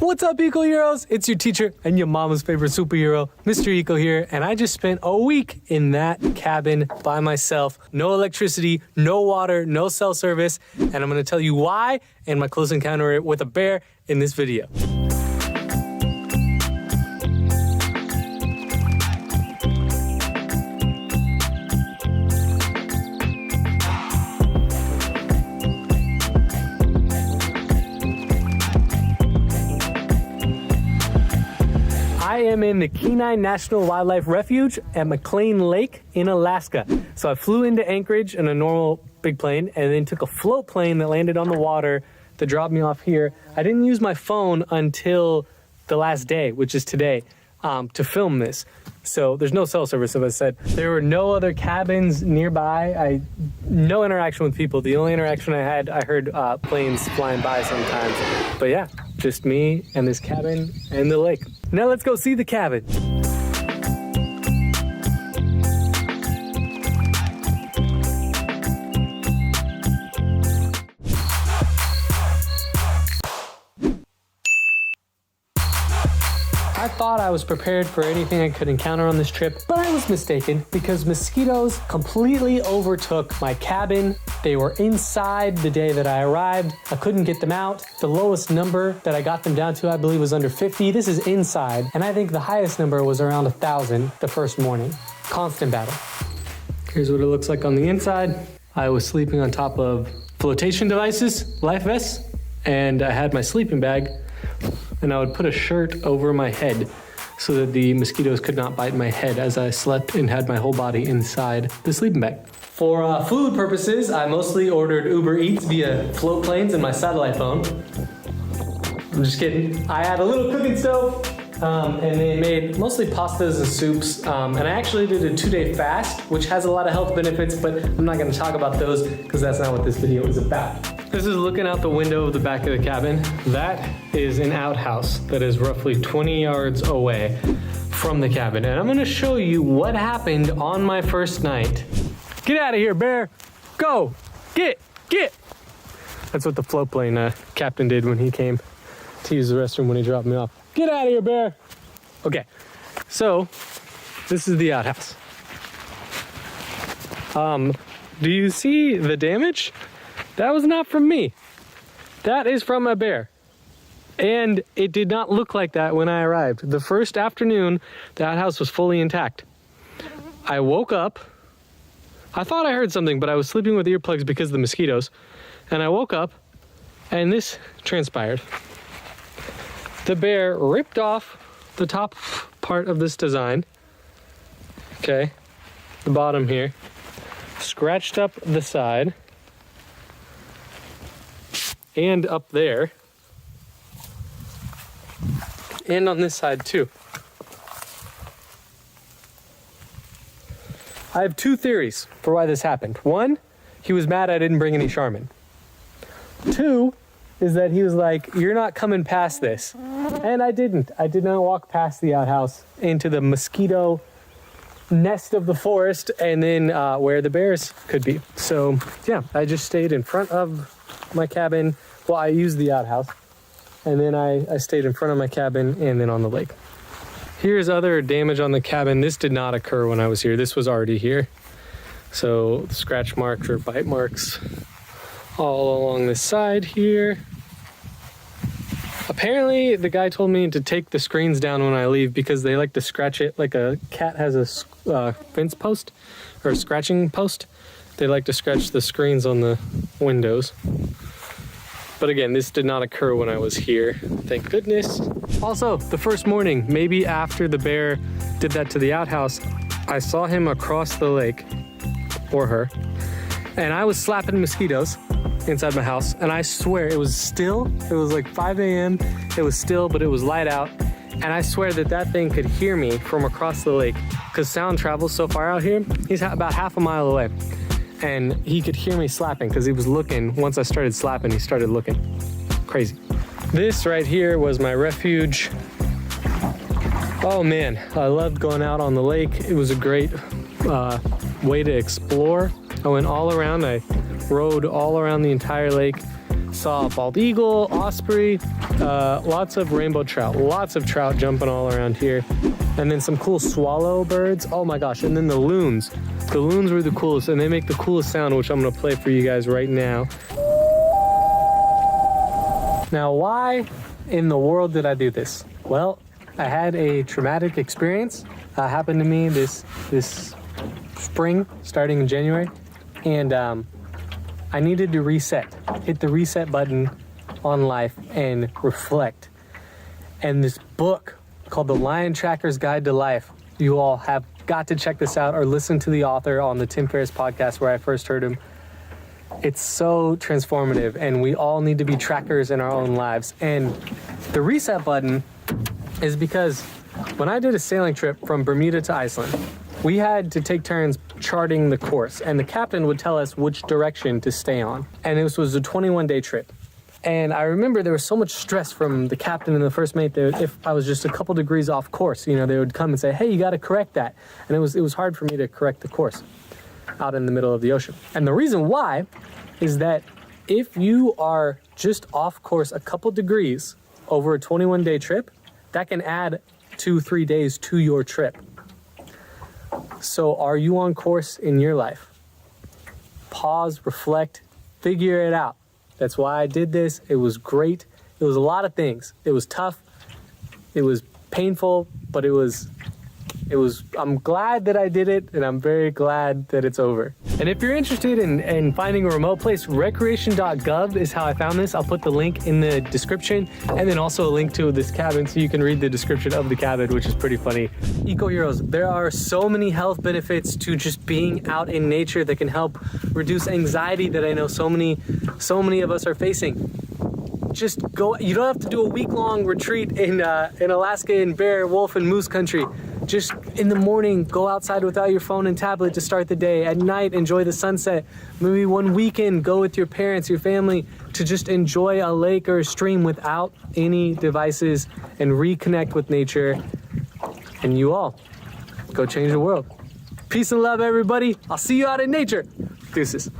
What's up, Eco Heroes? It's your teacher and your mama's favorite superhero, Mr. Eco here, and I just spent a week in that cabin by myself. No electricity, no water, no cell service, and I'm gonna tell you why and my close encounter with a bear in this video. I am in the Kenai National Wildlife Refuge at McLean Lake in Alaska. So I flew into Anchorage in a normal big plane and then took a float plane that landed on the water to drop me off here. I didn't use my phone until the last day, which is today, to film this. So there's no cell service, as I said. There were no other cabins nearby. No interaction with people. The only interaction I had, I heard planes flying by sometimes. But yeah, just me and this cabin and the lake. Now let's go see the cabin. I thought I was prepared for anything I could encounter on this trip, but I was mistaken because mosquitoes completely overtook my cabin. They were inside the day that I arrived. I couldn't get them out. The lowest number that I got them down to, I believe, was under 50. This is inside, and I think the highest number was around 1,000 the first morning. Constant battle. Here's what it looks like on the inside. I was sleeping on top of flotation devices, life vests, and I had my sleeping bag, and I would put a shirt over my head so that the mosquitoes could not bite my head as I slept and had my whole body inside the sleeping bag. For food purposes, I mostly ordered Uber Eats via float planes and my satellite phone. I'm just kidding. I had a little cooking stove, and they made mostly pastas and soups, and I actually did a 2-day fast, which has a lot of health benefits, but I'm not gonna talk about those because that's not what this video is about. This is looking out the window of the back of the cabin. That is an outhouse that is roughly 20 yards away from the cabin. And I'm gonna show you what happened on my first night. Get out of here, bear. Go, get. That's what the float plane captain did when he came to use the restroom when he dropped me off. Get out of here, bear. Okay, so this is the outhouse. Do you see the damage? That was not from me. That is from a bear. And it did not look like that when I arrived. The first afternoon, the outhouse was fully intact. I woke up. I thought I heard something, but I was sleeping with earplugs because of the mosquitoes. And I woke up, and this transpired. The bear ripped off the top part of this design. Okay, the bottom here. Scratched up the side. And up there, and on this side too. I have two theories for why this happened. One, he was mad I didn't bring any Charmin. Two, is that he was like, you're not coming past this. And I didn't. I did not walk past the outhouse into the mosquito nest of the forest and then where the bears could be. So yeah, I just stayed in front of my cabin. Well, I used the outhouse, and then I stayed in front of my cabin and then on the lake. Here's other damage on the cabin. This did not occur when I was here. This was already here. So scratch marks or bite marks all along this side here. Apparently, the guy told me to take the screens down when I leave because they like to scratch it like a cat has a fence post or a scratching post. They like to scratch the screens on the windows. But again, this did not occur when I was here, thank goodness. Also, the first morning, maybe after the bear did that to the outhouse, I saw him across the lake, or her, and I was slapping mosquitoes inside my house, and I swear it was still. It was like 5 a.m. It was still, but it was light out, and I swear that thing could hear me from across the lake because sound travels so far out here. He's about half a mile away. And he could hear me slapping because he was looking. Once I started slapping, he started looking. Crazy. This right here was my refuge. Oh man, I loved going out on the lake. It was a great way to explore. I went all around. I rode all around the entire lake. Saw bald eagle, osprey, lots of rainbow trout, lots of trout jumping all around here. And then some cool swallow birds. Oh my gosh, and then the loons. The loons were the coolest, and they make the coolest sound, which I'm gonna play for you guys right now. Now, why in the world did I do this? Well, I had a traumatic experience happen to me this spring, starting in January, and I needed to reset, hit the reset button on life and reflect. And this book called The Lion Tracker's Guide to Life, you all have got to check this out or listen to the author on the Tim Ferriss podcast where I first heard him. It's so transformative, and we all need to be trackers in our own lives. And the reset button is because when I did a sailing trip from Bermuda to Iceland, we had to take turns charting the course, and the captain would tell us which direction to stay on. And this was a 21-day trip. And I remember there was so much stress from the captain and the first mate that if I was just a couple degrees off course, you know, they would come and say, hey, you got to correct that. And it was hard for me to correct the course out in the middle of the ocean. And the reason why is that if you are just off course a couple degrees over a 21-day trip, that can add 2-3 days to your trip. So are you on course in your life? Pause, reflect, figure it out. That's why I did this. It was great. It was a lot of things. It was tough. It was painful, but I'm glad that I did it, and I'm very glad that it's over. And if you're interested in finding a remote place, recreation.gov is how I found this. I'll put the link in the description, and then also a link to this cabin so you can read the description of the cabin, which is pretty funny. Eco Heroes, there are so many health benefits to just being out in nature that can help reduce anxiety that I know so many of us are facing. Just go. You don't have to do a week-long retreat in Alaska in bear, wolf, and moose country. Just in the morning, go outside without your phone and tablet to start the day. At night, enjoy the sunset. Maybe one weekend, go with your parents, your family, to just enjoy a lake or a stream without any devices and reconnect with nature. And you all, go change the world. Peace and love, everybody. I'll see you out in nature. Deuces.